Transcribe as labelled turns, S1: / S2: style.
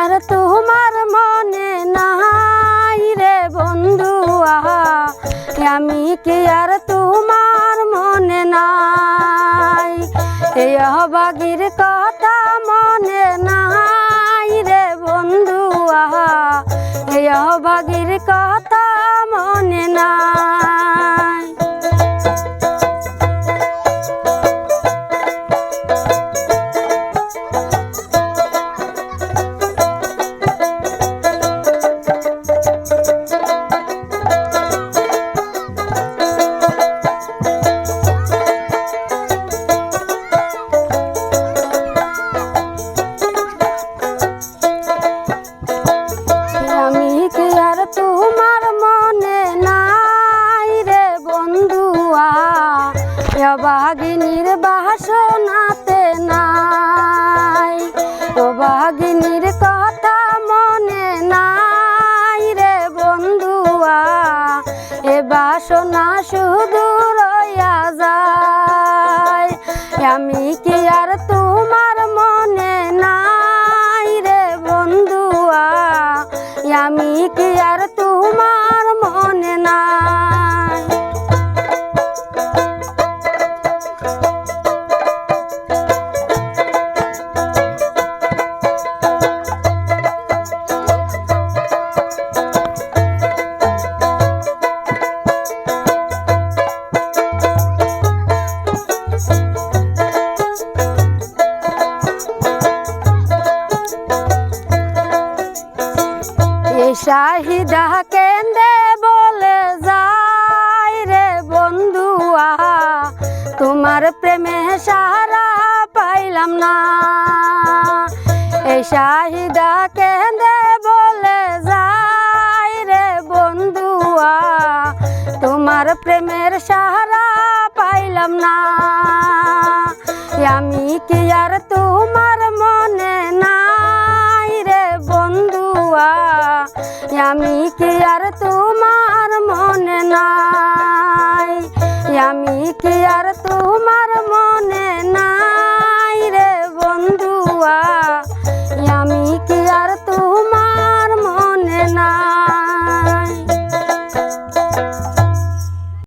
S1: আর তোমার মনে নাই রে বন্ধু আহা, আমি কি আর তোমার মনে নাই। এই অভাগীর কথা মনে নাই রে বন্ধু আহা, এই অভাগীর কথা মনে নাই। অভাগিনীর বাসনাতে নাই, অভাগিনীর কথা মনে নাই রে বন্ধুয়া, এ বাসনা শুধু রইয়া যায়। আমি কি আর তোমার মনে নাই রে বন্ধুয়া, আমি কি আর তোমার মনে নাই। শাহিদা কেন্দে বলে যাই রে বন্ধুয়া, তোমার প্রেমে সারা পাইলাম না। এই শাহিদা কেন্দে বলে যাই রে বন্ধুয়া, তোমার প্রেমের সারা পাইলাম না। আমি কি আর তোমার মনে নাই রে বন্ধুয়া, আমি কি আর তোমার মনে নাই, আমি কি আর তোমার মনে নাই।